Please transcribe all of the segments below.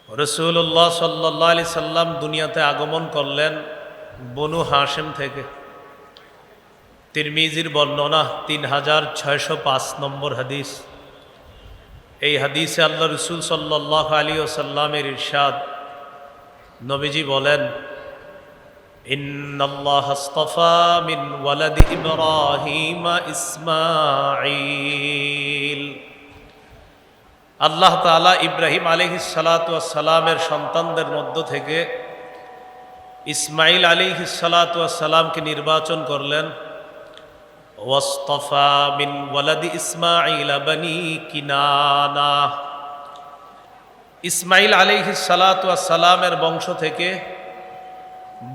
রাসূলুল্লাহ সাল্লাল্লাহু আলাইহি সাল্লাম দুনিয়াতে আগমন করলেন বনু হাশেম থেকে। তিরমিজির বর্ণনা 3605 নম্বর হাদিস। এই হাদিসে আল্লাহ রসুল সাল্লাল্লাহু আলাইহি ওয়াসাল্লামের ইরশাদ, নবীজি বলেন, ইন্নাল্লাহ আস্তাফা মিন ওয়ালাদি ইব্রাহিম ইসমাঈল। আল্লাহ তাআলা ইব্রাহিম আলাইহিস সালাতু ওয়াস সালামের সন্তানদের মধ্য থেকে ইসমাঈল আলাইহিস সালাতু ওয়াস সালামকে নির্বাচন করলেন। ওয়াস্তাফা মিন ওয়ালাদি ইসমাঈল বনি কিনানা। ইসমাঈল আলাইহিস সালাতু ওয়াস সালামের বংশ থেকে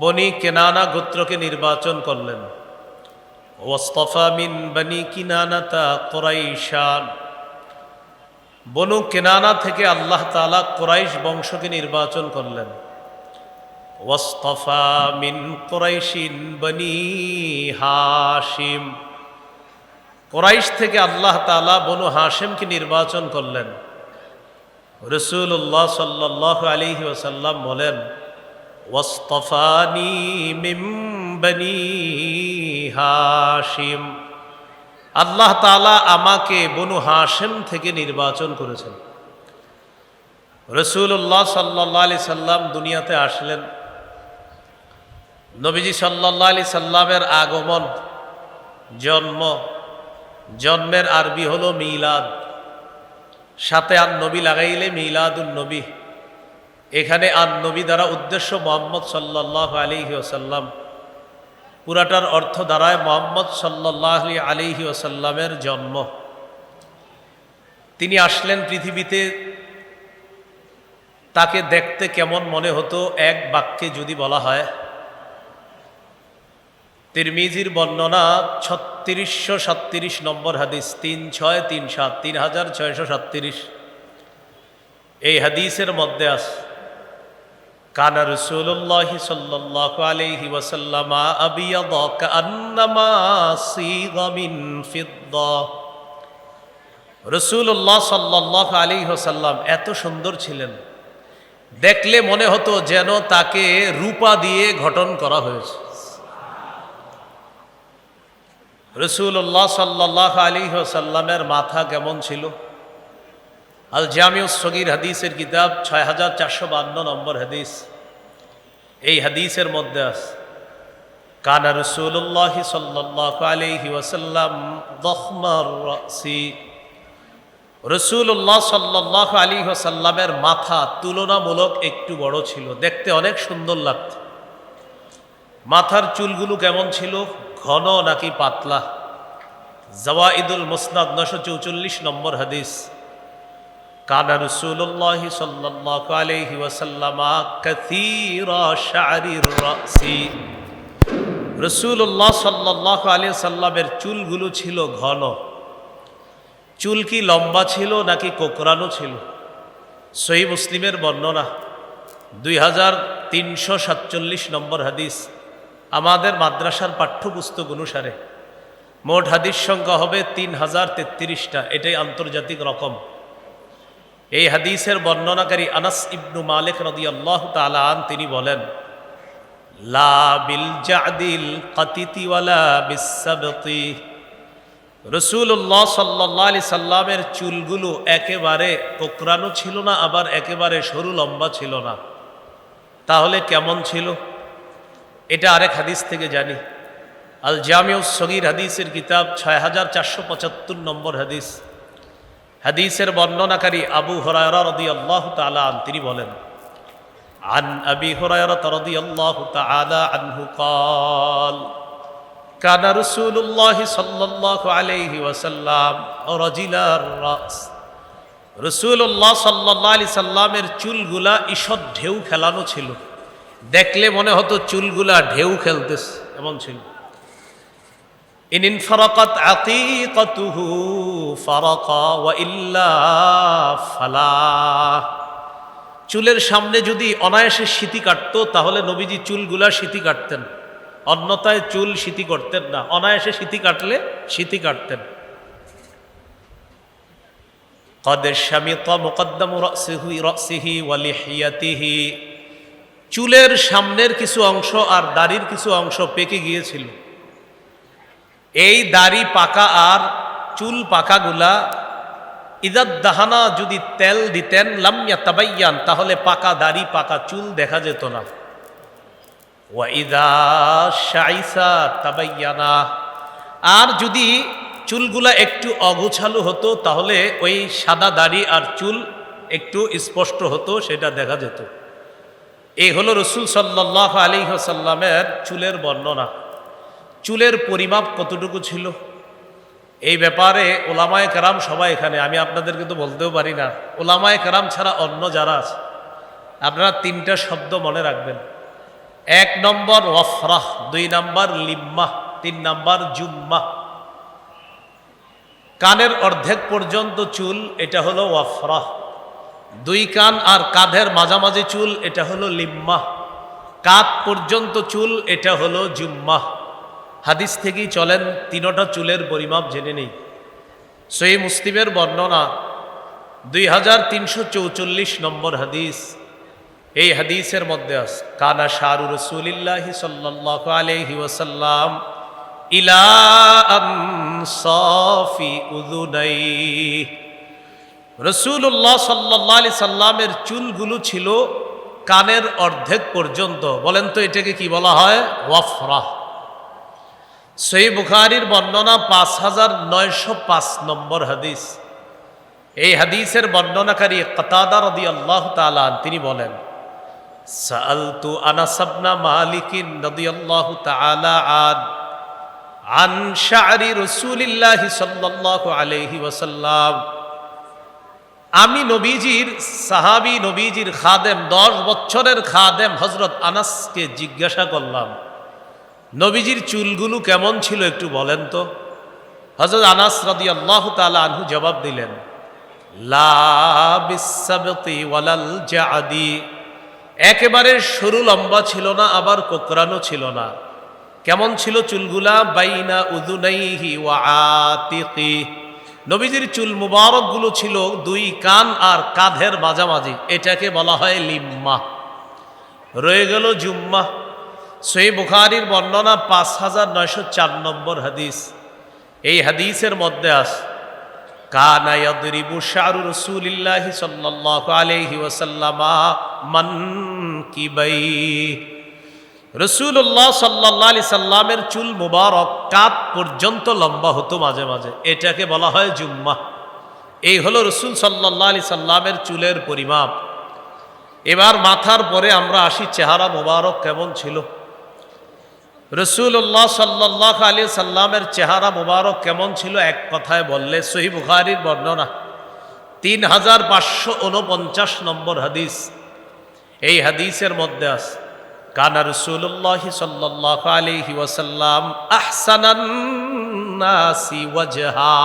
বনি কেনানা গোত্রকে নির্বাচন করলেন। ওয়াস্তাফা মিন বনি কিনানাতা কুরাইশান। বনু কেনানা থেকে আল্লাহ তাআলা কুরাইশ বংশকে নির্বাচন করলেন। ওয়াস্তাফা মিন কুরাইশিন বনি হাশিম। কুরাইশ থেকে আল্লাহ তাআলা বনু হাশিমকে নির্বাচন করলেন। রাসূলুল্লাহ সাল্লাল্লাহু আলাইহি ওয়াসাল্লাম বলেন, ওয়াস্তাফানি মিন বনি হাশিম। আল্লাহ তাআলা আমাকে বনু হাশিম থেকে নির্বাচন করেছেন। রাসূলুল্লাহ সাল্লাল্লাহু আলাইহি সাল্লাম দুনিয়াতে আসলেন। নবীজি সাল্লাল্লাহু আলাইহি সাল্লামের আগমন, জন্মের আরবি হলো মিলাদ, সাথে আন নবী লাগাইলে মিলাদুন নবী। এখানে আন নবী দ্বারা উদ্দেশ্য মুহাম্মদ সাল্লাল্লাহু আলাইহি ওয়াসাল্লাম। পুরাটার অর্থ দাঁড়ায় মুহাম্মদ সাল্লাল্লাহু আলাইহি ওয়াসাল্লামের জন্ম। তিনি আসলেন পৃথিবীতে। তাকে দেখতে কেমন মনে হতো এক বাক্যে যদি বলা হয়, তিরমিজির বর্ণনা 3637 নম্বর হাদিস, 3637। এই হাদিসের মধ্যে আছে, কানা রাসূলুল্লাহ সাল্লাল্লাহু আলাইহি ওয়াসাল্লাম আবিয়াদা কান্নামা সিগা মিন ফিদ্দা। রাসূলুল্লাহ সাল্লাল্লাহু আলাইহি ওয়াসাল্লাম এত সুন্দর ছিলেন, দেখলে মনে হতো যেন তাকে রূপা দিয়ে গঠন করা হয়েছে। রাসূলুল্লাহ সাল্লাল্লাহু আলাইহি ওয়াসাল্লামের মাথা কেমন ছিল? আল জামিউস সগীর হাদিসের কিতাব 6452 নম্বর হাদিস। এই হাদিসের মধ্যে আছে, কানা রাসূলুল্লাহ সাল্লাল্লাহু আলাইহি ওয়াসাল্লাম দখমার রাসি। রাসূলুল্লাহ সাল্লাল্লাহু আলাইহি ওয়াসাল্লামের মাথা তুলনামূলক একটু বড় ছিল, দেখতে অনেক সুন্দর লাগত। মাথার চুলগুলো কেমন ছিল, ঘন নাকি পাতলা? জাওয়াইদুল মুসনাদ 944 নম্বর হাদিস। কানা রাসূলুল্লাহ সাল্লাল্লাহু আলাইহি ওয়াসাল্লাম কাসীরা শা'রির রাসি। রাসূলুল্লাহ সাল্লাল্লাহু আলাইহি ওয়াসাল্লামের চুলগুলো ছিল ঘন। চুল কি লম্বা ছিল নাকি কোকড়ানো ছিল? সহিহ মুসলিমের বর্ণনা 2347 নম্বর হাদিস। আমাদের মাদ্রাসার পাঠ্যপুস্তক অনুসারে মোট হাদিস সংখ্যা হবে 3033টা। এটাই আন্তর্জাতিক রকম। এই হাদিসের বর্ণনাকারী আনাস ইবনু মালিক রাদিয়াল্লাহু তাআলা আন, তিনি বলেন, লা বিল জাদিল কাতিতি ওয়ালা বিসসাবতি। রাসূলুল্লাহ সাল্লাল্লাহু আলাইহি সাল্লামের চুলগুলো একেবারে কোকড়ানো ছিল না, আবার একেবারে সরু লম্বা ছিল না। তাহলে কেমন ছিল? এটা আরেক হাদিস থেকে জানি। আল জামিউস সগীর হাদিসের কিতাব 6475 নম্বর হাদিস। হাদিসের বর্ণনাকারী আবু হুরায়রা রাদিয়াল্লাহু তাআলা আন, তিনি বলেন, আন আবি হুরায়রা রাদিয়াল্লাহু তাআলা আনহু قال কানা রাসূলুল্লাহ সাল্লাল্লাহু আলাইহি ওয়াসাল্লাম রাজিলার রাস। রাসূলুল্লাহ সাল্লাল্লাহু আলাইহি সাল্লামের চুলগুলা ঈষৎ ঢেউ খেলানো ছিল, দেখলে মনে হতো চুলগুলা ঢেউ খেলতেছে, এমন ছিল। ইনফারাকাত আকিকাতুহু ফারাকা ওয়া ইল্লা ফালা। চুলের সামনে যদি অনায়াসে সিঁথি কাটতো তাহলে নবীজি চুলগুলা সিঁথি কাটতেন, অন্যথায় চুল সিঁথি করতেন না। অনায়াসে সিঁথি কাটলে সিঁথি কাটতেন। قد شمط مقدم رأسه ولحيته, চুলের সামনের কিছু অংশ আর দাড়ির কিছু অংশ পেকে গিয়েছিল। এই দাড়ি পাকা আর চুল পাকাগুলা ইদাদ দাহানা যদি তেল দিতেন লাম ইয়াতাবায়্যান, তাহলে পাকা দাড়ি পাকা চুল দেখা যেত না। ওয়া ইদা শাইসা তাবায়্যানা, আর যদি চুলগুলা একটু অগোছালো হতো তাহলে ওই সাদা দাড়ি আর চুল একটু স্পষ্ট হতো, সেটা দেখা যেত। এই হলো রাসূল সাল্লাল্লাহু আলাইহি ওয়াসাল্লামের চুলের বর্ণনা। চুলের পরিমাপ কতটুকু ছিল এই ব্যাপারে ওলামায়ে কেরাম সবাই এখানে, আমি আপনাদেরকে তো বলতেও পারি না, ওলামায়ে কেরাম ছাড়া অন্য যারা আছে আপনারা তিনটা শব্দ মনে রাখবেন। 1 নম্বর ওয়াফরাহ, 2 নম্বর লিম্মাহ, 3 নম্বর জুম্মাহ। কানের অর্ধেক পর্যন্ত চুল, এটা হলো ওয়াফরাহ। 2 কান আর কাঁধের মাঝামাঝি চুল, এটা হলো লিম্মাহ। কাঁধ পর্যন্ত চুল, এটা হলো জুম্মাহ। হাদিস থেকেই চলেন, তিনটা চুলের পরিমাপ জেনে নেই। সহিহ মুসলিমের বর্ণনা 2344 নম্বর হাদিস। এই হাদিসের মধ্যে আছে কানা শারু রাসূলিল্লাহি সাল্লাল্লাহু আলাইহি ওয়াসাল্লাম ইলা আনসাফি উযুনাই, রাসূলুল্লাহ সাল্লাল্লাহু আলাইহি সাল্লামের চুলগুলো ছিল কানের অর্ধেক পর্যন্ত। বলেন তো এটাকে কি বলা হয়? ওয়াফরাহ। সহিহ বুখারীর বর্ণনা 5905 নম্বর হাদিস। এই হাদিসের বর্ণনাকারী কাতাদা রাদিয়াল্লাহু তাআলা তিনি বলেন, সাআলতু আনাস ইবনে মালিক রাদিয়াল্লাহু তাআলা আন শা'রি রাসূলিল্লাহি সাল্লাল্লাহু আলাইহি ওয়াসাল্লাম, আমি নবীজির সাহাবী, নবীজির খাদেম, 10 বছরের খাদেম হযরত আনাসকে জিজ্ঞাসা করলাম, নবীজির চুলগুলো কেমন ছিল একটু বলেন তো। হযরত আনাস রাদিয়াল্লাহু তাআলা আনহু জবাব দিলেন, লা বিসাবতি ওয়ালাল জাদি, একেবারে সরু লম্বা ছিল না, আবার কোকড়ানো ছিল না। কেমন ছিল চুলগুলা? বাইনা উযুনাইহি ওয়া আতিকি, নবীজির চুল মুবারক গুলো ছিল 2 কান আর কাঁধের মাঝামাঝি, এটাকে বলা হয় লিম্মা। রয়ে গেল জুম্মা। সহিহ বুখারীর বর্ণনা 5904 নম্বর হাদিস। এই হাদিসের মধ্যে আছে কানা ইয়াদরিবু শা'রু রাসূলিল্লাহি সাল্লাল্লাহু আলাইহি ওয়াসাল্লাম মানকিবাই, রাসূলুল্লাহ সাল্লাল্লাহু আলাইহি সাল্লামের চুল মুবারক কাঁধ পর্যন্ত লম্বা হতো মাঝে মাঝে, এটাকে বলা হয় জুম্মা। এই হলো রাসূল সাল্লাল্লাহু আলাইহি সাল্লামের চুলের পরিমাপ। এবার মাথার পরে আমরা আসি চেহারা মুবারক কেমন ছিল। রাসূলুল্লাহ সাল্লাল্লাহু আলাইহি সাল্লামের চেহারা মুবারক কেমন ছিল এক কথায় বললে, সহিহ বুখারীর বর্ণনা 3549 নম্বর হাদিস। এই হাদিসের মধ্যে আছে কানা রাসূলুল্লাহ সাল্লাল্লাহু আলাইহি ওয়াসাল্লাম আহসানান নাসি ওয়াজহা,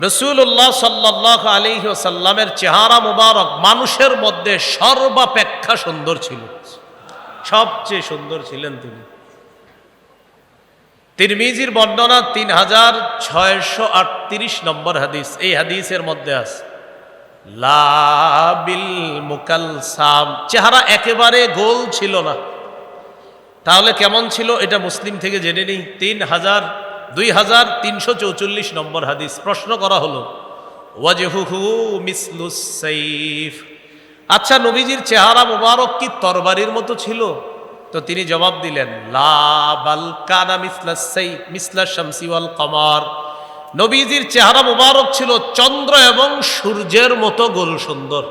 রাসূলুল্লাহ সাল্লাল্লাহু আলাইহি ওয়াসাল্লামের চেহারা মুবারক মানুষের মধ্যে সর্বাপেক্ষা সুন্দর ছিল, সবচেয়ে সুন্দর ছিলেন তিনি। তিরমিজির বর্ণনা 3638 নম্বর হাদিস। এই হাদিসের মধ্যে আছে লা বিল মুকালসাম, চেহারা একেবারে গোল ছিল না। তাহলে কেমন ছিল এটা মুসলিম থেকে জেনে নিই। 2344 নম্বর হাদিস। প্রশ্ন করা হলো ওয়াজহুহু মিসলুস সাইফ, আচ্ছা নবীজির চেহারা মুবারক কি তরবারির মতো ছিল? তো তিনি জবাব দিলেন লা বাল কানা মিসলাস সাইফ মিসলাশ শামসি ওয়াল কমার, নবীজির চেহারা মুবারক ছিল চন্দ্র এবং সূর্যের মতো গোল সুন্দর।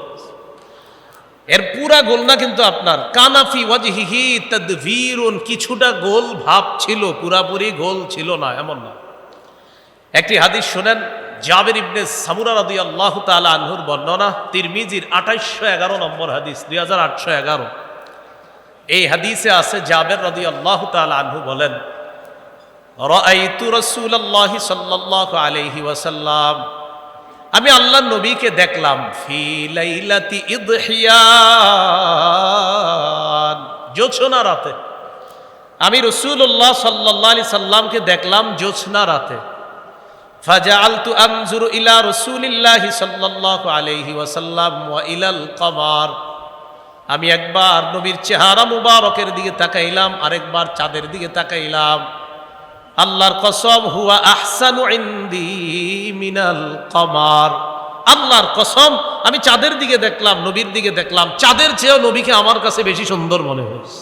এর পুরা গোল না কিন্তু আপনার, কানাফি ওয়াজহিহি তাদভীরুন, কিছুটা গোল ভাব ছিল, পুরাপুরি গোল ছিল না এমন না। একটি হাদিস শুনেন, জাবির ইবনে সামুরা রাদিয়াল্লাহু তাআলা আনহুর বর্ণনা, তিরমিজির 2811 নম্বর হাদিস, 2811। এই হাদিসে আছে জাবির রাদিয়াল্লাহু তাআলা আনহু বলেন, রাআইতু রাসূলুল্লাহি সাল্লাল্লাহু আলাইহি ওয়াসাল্লাম, আমি আল্লাহর নবীকে দেখলাম ফি লাইলাতি ইদহিয়ান, জোছনা রাতে। আমি রাসূলুল্লাহ সাল্লাল্লাহু আলাইহি সাল্লামকে দেখলাম জোছনা রাতে। ফাজআলতু আনজুরু ইলা রাসূলিল্লাহি সাল্লাল্লাহু আলাইহি ওয়াসাল্লাম ওয়া ইলাল কমার, আমি একবার নবীর চেহারা মুবারকের দিকে তাকাইলাম, আরেকবার চাঁদের দিকে তাকাইলাম। আল্লাহর কসম, হুয়া আহসানু ইনদি মিনাল কমার, আল্লাহর কসম আমি চাঁদের দিকে দেখলাম, নবীর দিকে দেখলাম, চাঁদের চেয়েও নবীকে আমার কাছে বেশি সুন্দর মনে হয়েছে।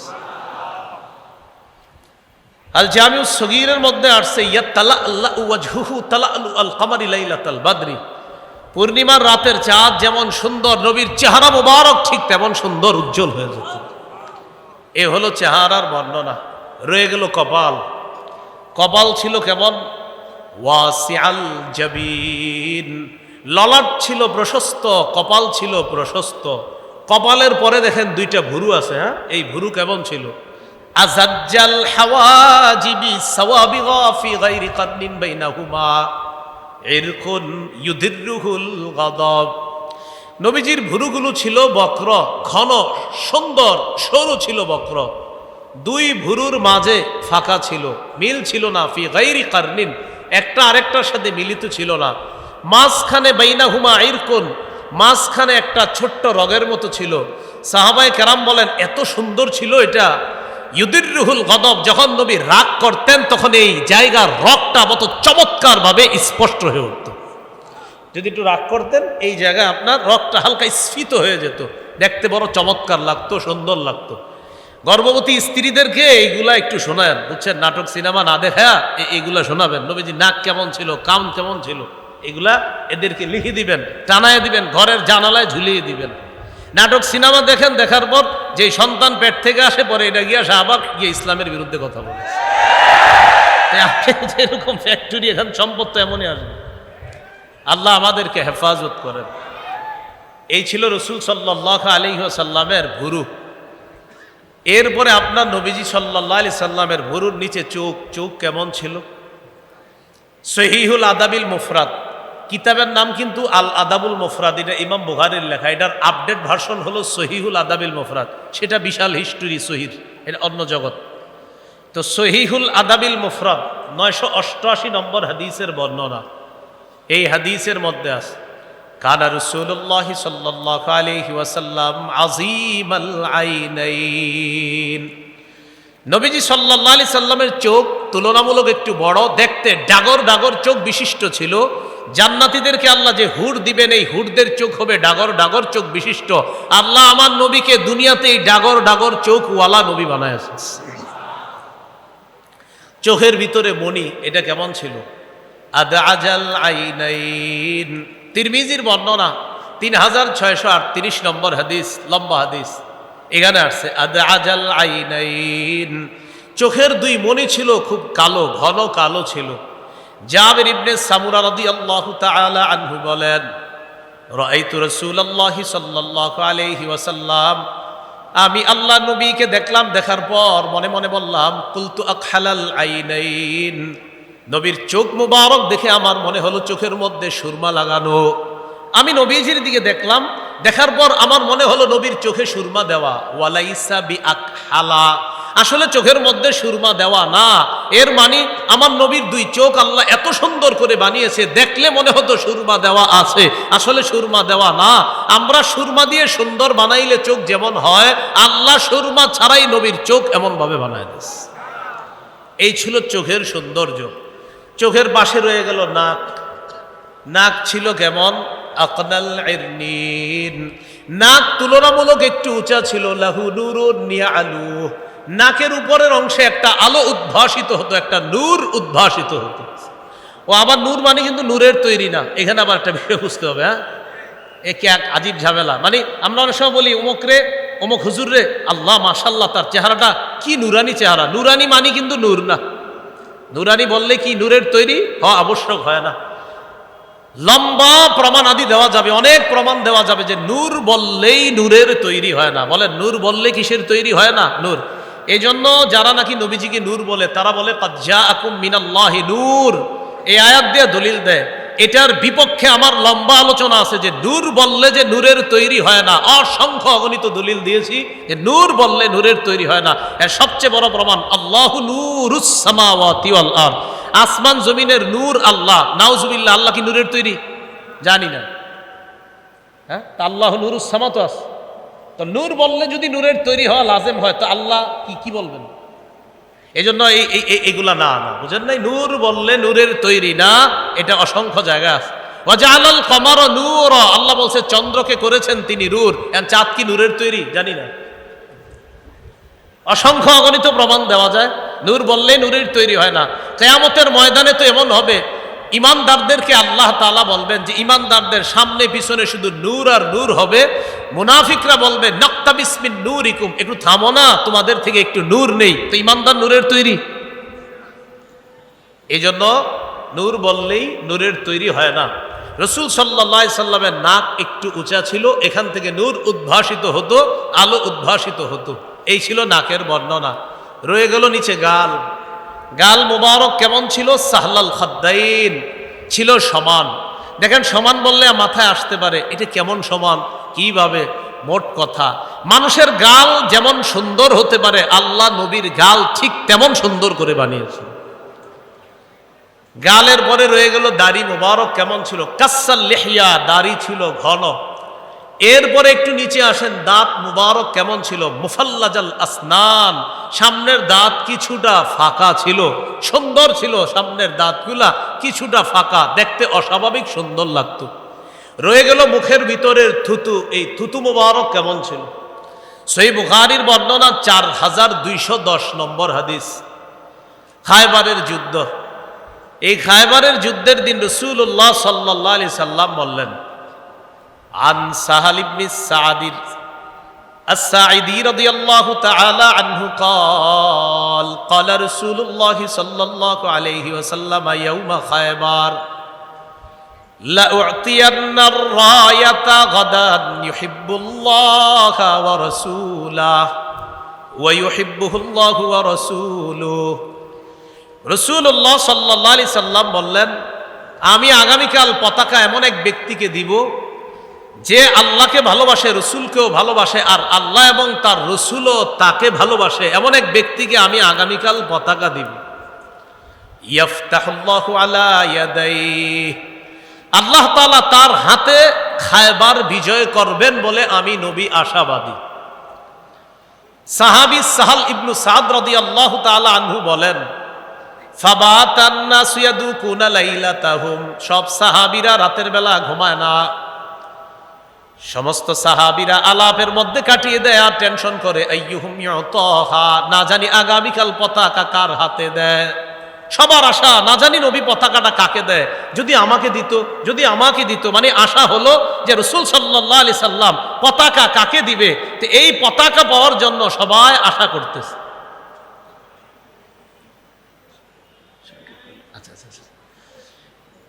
আল জামিউস সগীরের মধ্যে আসছে ইয়াতালাল্লাহু ওয়াজহুহু তালালু আল কমারি লাইলাতাল বদরি, পূর্ণিমার রাতের চাঁদ যেমন সুন্দর, নবীর চেহারা মুবারক ঠিক তেমন সুন্দর উজ্জ্বল হয়ে যেত। এ হলো চেহারার বর্ণনা। রয়ে গেল কপাল। কপাল ছিল কেমন? ওয়াসিআল জাবিন, ললাট ছিল প্রশস্ত, কপাল ছিল প্রশস্ত। কপালের পরে দেখেন দুইটা ভুরু আছে। হ্যাঁ, এই ভুরু কেমন ছিল? আজাজ্জাল হাওয়াজিবি সাওয়াবিগা ফি গায়রি কান্নিন বাইনাহুমা ইরকুন ইউদিররুহুল গাদাব। নবীজির ভুরুগুলো ছিল বক্র, ঘন, সুন্দর, সরু ছিল বক্র। দুই ভুরুর মাঝে ফাঁকা ছিল, মিল ছিল না। ফি গায়রি কারনিন, একটা আরেকটার সাথে মিলিত ছিল না। মাঝখানে বাইনাহুমা ইরকুন, মাঝখানে একটা ছোট্ট রগের মতো ছিল। সাহাবায়ে কেরাম বলেন এত সুন্দর ছিল এটা। ইউদিররুহুল গদব, যখন নবী রাগ করতেন তখন এই জায়গার রগটা মতো চমৎকার ভাবে স্পষ্ট হয়ে উঠত। যদি একটু রাগ করতেন এই জায়গায় আপনার রগটা হালকা স্ফীত হয়ে যেত, দেখতে বড় চমৎকার লাগতো, সুন্দর লাগতো। গর্ভবতী স্ত্রীদেরকে এইগুলা একটু শোনায়েন, বুঝছেন? নাটক সিনেমা না দেখা এইগুলা শোনাবেন। নবীজি নাক কেমন ছিল, কান কেমন ছিল, এগুলা এদেরকে লিখে দিবেন, টানায় দিবেন, ঘরের জানালায় ঝুলিয়ে দিবেন। নাটক সিনেমা দেখেন, দেখার পর যে সন্তান পেট থেকে আসে পরে এটা গিয়া শাহবাগ গিয়ে ইসলামের বিরুদ্ধে কথা বলে। এরকম ফ্যাক্টরি এখান সম্পদ তো এমনই আসবে। আল্লাহ আমাদেরকে হেফাজত করেন। এই ছিল রাসূল সাল্লাল্লাহু আলাইহি ওয়াসাল্লামের ভুরু। এরপরে আপনার নবীজি সাল্লাল্লাহু আলাইহি সাল্লামের ভুরুর নিচে চোখ। চোখ কেমন ছিল? সহিহুল আদাবিল মুফরাদ কিতাবের নাম কিন্তু আল আদাবুল মুফরাদ, এটা ইমাম বুখারীর লেখা। এটার আপডেট ভার্সন হলো সহিহুল আদাবিল মুফরাদ। সেটা বিশাল হিস্টোরি, সহিহ, এটা অন্য জগৎ। তো সহিহুল আদাবিল মুফরাদ 988 নম্বর হাদিসের বর্ণনা। এই হাদিসের মধ্যে আছে কানা রাসূলুল্লাহ সাল্লাল্লাহু আলাইহি ওয়াসাল্লাম আযীমাল আইনাইন, নবীজি সাল্লাল্লাহু আলাইহি সাল্লামের চোখ তুলনামূলক একটু বড়, দেখতে ডাগর ডাগর চোখ বিশিষ্ট ছিল। জান্নাতীদেরকে আল্লাহ যে হুর দিবেন, এই হুরদের চোখ হবে ডাগর ডাগর চোখ বিশিষ্ট। আল্লাহ আমার নবীকে দুনিয়াতে এই ডাগর ডাগর চোখ ওয়ালা নবী বানায়েছে। চোখের ভিতরে মণি, এটা কেমন ছিল? আদআজাল আইনাইন, তিরমিজির বর্ণনা 3638 নম্বর হাদিস, লম্বা হাদিস। এখানে আসছে আদআজাল আইনাইন, চোখের দুই মণি ছিল খুব কালো, ঘন কালো ছিল। জাবির ইবনে সামুরা রাদিয়াল্লাহু তাআলা আনহু বলেন, রাআইতু রাসূলুল্লাহ সাল্লাল্লাহু আলাইহি ওয়াসাল্লাম, আমি আল্লাহ নবীকে দেখলাম, দেখার পর মনে মনে বললাম কুলতু আকহালাল আইনাইন, নবীর চোখ মুবারক দেখে আমার মনে হলো চোখের মধ্যে সুরমা লাগানো। আমি নবীজির দিকে দেখলাম, দেখার পর আমার মনে হলো নবীর চোখে সুরমা দেওয়া। ওয়ালাইসা বিআকহালা, আসলে চোখের মধ্যে সুরমা দেওয়া না। এর মানে আমার নবীর দুই চোখ আল্লাহ এত সুন্দর করে বানিয়েছে, দেখলে মনে হতো সুরমা দেওয়া আছে, আসলে সুরমা দেওয়া না। আমরা সুরমা দিয়ে সুন্দর বানাইলে চোখ যেমন হয়, আল্লাহ সুরমা ছাড়াই নবীর চোখ এমন ভাবে বানায় দিয়েছে। এই ছিল চোখের সৌন্দর্য। চোখের পাশে রয়ে গেল নাক। নাক ছিল কেমন? আকনাল ইরনিন, নাক তুলনামূলক একটু উঁচা ছিল। লাহু নূরুন ইয়ালু, নাকের উপরের অংশে একটা আলো উদ্ভাসিত হতো, একটা নূর উদ্ভাসিত হতো। ও আবার নূর মানে কিন্তু নূরের তৈরি না, এখানে আবার একটা বিষয় বুঝতে হবে। হ্যাঁ, একে এক আজীব ঝামেলা। মানে আমরা অনেক সময় বলি অমুক রে, অমুক হুজুর রে, আল্লাহ মাশাল্লাহ তার চেহারাটা কি নুরানি চেহারা। নুরানি মানে কিন্তু নূর না। নুরানি বললে কি নূরের তৈরি হওয়া আবশ্যক হয় না। লম্বা প্রমাণ আদি দেওয়া যাবে, অনেক প্রমাণ দেওয়া যাবে যে নূর বললেই নূরের তৈরি হয় না। বলে নূর বললে কিসের তৈরি হয় না? নূর। এই জন্য যারা নাকি নবীজিকে নূর বলে তারা বলে ক্বাদ জাআকুম মিনাল্লাহি নূর, এই আয়াত দিয়ে দলিল দেয়। এটার বিপক্ষে আমার লম্বা আলোচনা আছে যে নূর বললে যে নূরের তৈরি হয় না। অসংখ্য অগণিত দলিল দিয়েছি যে নূর বললে নূরের তৈরি হয় না। এর সবচেয়ে বড় প্রমাণ আল্লাহু নূরুস সামাওয়াতি ওয়াল আরদ, আসমান জমিনের নূর আল্লাহ, নাউজুবিল্লাহ, আল্লাহ কি নূরের তৈরি? জানি না। হ্যাঁ, তা আল্লাহ নূরুস সামাওয়াত আছে, তো নূর বললে যদি নূরের তৈরি হওয়া লাজেম হয়, তো আল্লাহ কি বলবেন? এই জন্য এইগুলা না বুঝেন নাই, নূর বললে নূরের তৈরি না, এটা অসংখ্য জায়গা আছে। ওয়াজালাল কমার নূর, আল্লাহ বলছে চন্দ্রকে করেছেন তিনি নূর। চাঁদ কি নূরের তৈরি? জানি না। অসংখ্য অগণিত প্রমাণ দেওয়া যায়, নূর বললে নূরের তৈরি হয় না। কিয়ামতের ময়দানে তো এমন হবে, ইমানদারদেরকে আল্লাহ তাআলা বলবেন যে ইমানদারদের সামনে পিছনে শুধু নূর আর নূর হবে। মুনাফিকরা বলবে নাক্তাবিস মিন নূরিকুম, একটু থামো না, তোমাদের থেকে একটু নূর নেই। তো ইমানদার নূরের তৈরি। এই জন্য নূর বললেই নূরের তৈরি হয় না। রাসূল সাল্লাল্লাহু আলাইহি সাল্লামের নাক একটু উঁচা ছিল, এখান থেকে নূর উদ্ভাসিত হতো, আলো উদ্ভাসিত হতো। এই ছিল নাকের বর্ণনা। রয়ে গেল নিচে গাল। গাল মুবারক কেমন ছিল? সাহলাল খাদ্দাইন, ছিল সমান। দেখেন, সমান বললে মাথায় আসতে পারে এটা কেমন সমান, কিভাবে? মোট কথা, মানুষের গাল যেমন সুন্দর হতে পারে, আল্লাহ নবীর গাল ঠিক তেমন সুন্দর করে বানিয়েছে। গালের পরে রয়ে গেল দাড়ি মুবারক কেমন ছিল? কাসাল লিহিয়া, দাড়ি ছিল ঘন। এরপরে একটু নিচে আসেন, দাঁত মুবারক কেমন ছিল? মুফাল্লাজাল আসনান, সামনের দাঁত কিছুটা ফাঁকা ছিল, সুন্দর ছিল সামনের দাঁতগুলা, কিছুটা ফাঁকা, দেখতে অস্বাভাবিক সুন্দর লাগতো। রয়ে গেল মুখের ভিতরের থুতু, এই থুতু মুবারক কেমন ছিল? সহিহ বুখারীর বর্ণনা 4210 নম্বর হাদিস। খায়বারের যুদ্ধ, এই খায়বারের যুদ্ধের দিন রাসূলুল্লাহ সাল্লাল্লাহু আলাইহি সাল্লাম বললেন, আন সাহাল ইবনে সাঈদ আস-সাঈদী রাদিয়াল্লাহু তাআলা আনহু قال قال رسول الله صلى الله عليه وسلم يوم خيبر لأعطين الراية غدا يحب الله ورسوله ويحبه الله ورسوله। রাসূলুল্লাহ সাল্লাল্লাহু আলাইহি সাল্লাম বললেন, আমি আগামীকাল পতাকা এমন এক ব্যক্তিকে দিব যে আল্লাহকে ভালোবাসে, রসুলকেও ভালোবাসে, আর আল্লাহ এবং তার রসুলও তাকে ভালোবাসে, এমন এক ব্যক্তিকে আমি আগামীকাল পতাকা দিব। ইয়াফতাহুল্লাহু আলা ইয়াদাইহি, আল্লাহ তাআলা তার হাতে খায়বার বিজয় করবেন বলে আমি নবী আশাবাদী। সাহাবী সাহাল ইবনু সাদ রাদিয়াল্লাহু তাআলা আনহু বলেন, ফাবাতান নাসু ইয়াদুকুনা লাইলাতাহুম, সব সাহাবীরা রাতের বেলা ঘুমায় না। সমস্ত সাহাবীরা আলাপের মধ্যে কাটিয়ে দেয় আর টেনশন করে, আইয়ুহুম ইউতাহা, না জানি আগামীকাল পতাকা কার হাতে দেয়। সবার আশা, না জানি নবী পতাকাটা কাকে দেয়, যদি আমাকে দিত, যদি আমাকে দিত। মানে আশা হলো যে রাসূল সাল্লাল্লাহু আলাইহি সাল্লাম পতাকা কাকে দিবে, তো এই পতাকা পাওয়ার জন্য সবাই আশা করতেছে।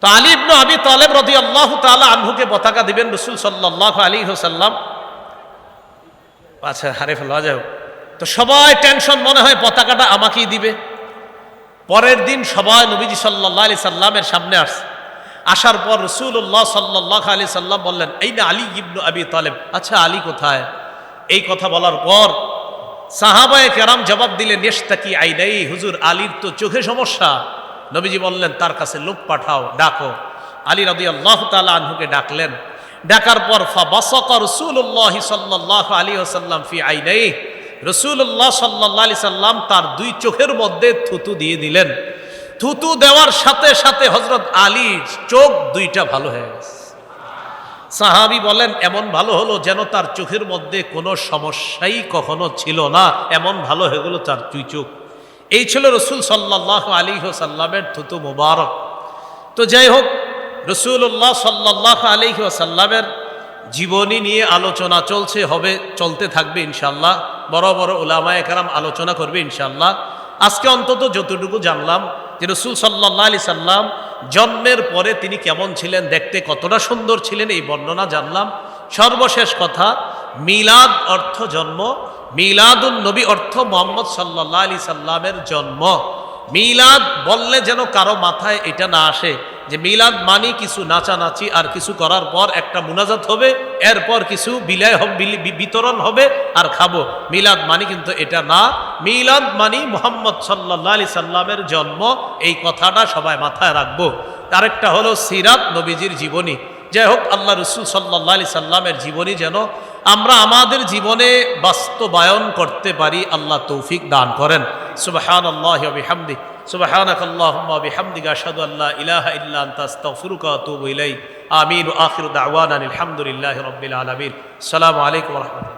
তো আলী ইবনে আবি তালেব রাদিয়াল্লাহু তাআলা আনহুকে পতাকা দিবেন রাসূল সাল্লাল্লাহু আলাইহি ওয়াসাল্লাম। আচ্ছা, হারে ফেলা যাও, তো সবাই টেনশন, মনে হয় পতাকাটা আমাকেই দিবে। পরের দিন সবাই নবীজি সাল্লাল্লাহু আলাইহি সাল্লামের সামনে আসছে। আসার পর রাসূলুল্লাহ সাল্লাল্লাহু আলাইহি সাল্লাম বললেন, আইনা আলী ইবনে আবি তালেব, আচ্ছা আলী কোথায়? এই কথা বলার পর সাহাবায়ে কেরাম জবাব দিলেন, ইশতাকি আইনাই, হুজুর আলীর তো চোখে সমস্যা। নবীজি বললেন, তার কাছে লোক পাঠাও, ডাকো। আলী রাদিয়াল্লাহু তাআলা আনহুকে ডাকলেন। ডাকার পর ফাবাসাকা রাসূলুল্লাহ সাল্লাল্লাহু আলাইহি ওয়াসাল্লাম ফি আইনাইহি, রাসূলুল্লাহ সাল্লাল্লাহু আলাইহি সাল্লাম তার দুই চোখের মধ্যে থুতু দিয়ে দিলেন। থুতু দেওয়ার সাথে সাথে হযরত আলীর চোখ দুইটা ভালো হয়ে গেছে। সাহাবী বলেন, এমন ভালো হলো যেন তার চোখের মধ্যে কোনো সমস্যাই কখনো ছিল না, এমন ভালো হয়ে গেল তার দুই চোখ। এই ছিল রাসূল সাল্লাল্লাহু আলাইহি ওয়াসাল্লামের থুতু মুবারক। তো যাই হোক, রাসূলুল্লাহ সাল্লাল্লাহু আলাইহি ওয়াসাল্লামের জীবনী নিয়ে আলোচনা চলছে, হবে, চলতে থাকবে ইনশাআল্লাহ। বড় বড় উলামায়ে কেরাম আলোচনা করবে ইনশাআল্লাহ। আজকে অন্তত যতটুকু জানলাম যে রাসূল সাল্লাল্লাহু আলাইহি সাল্লাম জন্মের পরে তিনি কেমন ছিলেন, দেখতে কতটা সুন্দর ছিলেন, এই বর্ণনা জানলাম। সর্বশেষ কথা, মিলাদ অর্থ জন্ম, মিলাদুন নবী অর্থ মুহাম্মদ সাল্লাল্লাহু আলাইহি সাল্লামের জন্ম। মিলাদ বললে যেন কারো মাথায় এটা না আসে যে মিলাদ মানি কিছু নাচানাচি আর কিছু করার পর একটা মুনাজাত হবে, এরপর কিছু বিলাই হবে, বিতরণ হবে আর খাবো। মিলাদ মানি কিন্তু এটা না। মিলাদ মানি মুহাম্মদ সাল্লাল্লাহু আলাইহি সাল্লামের জন্ম, এই কথাটা সবাই মাথায় রাখবো। আরেকটা হলো সিরাত, নবীজির জীবনী। যাই হোক, আল্লাহ রসুল সাল্লাল্লাহু আলাইহি সাল্লামের জীবনী যেন আমরা আমাদের জীবনে বাস্তবায়ন করতে পারি, আল্লাহ তৌফিক দান করেন। সুবহানাল্লাহি ওয়া বিহামদিহি, সুবহানাকাল্লাহুম্মা ওয়া বিহামদিকা আশহাদু আল্লা ইলাহা ইল্লা আনতা আস্তাগফিরুকা ওয়া আতুবু ইলাইক। আমিন। ওয়া আখিরু দাওয়ানা আলহামদুলিল্লাহি রাব্বিল আলামিন। আসসালামু আলাইকুম ওয়া রাহমাতুল্লাহ।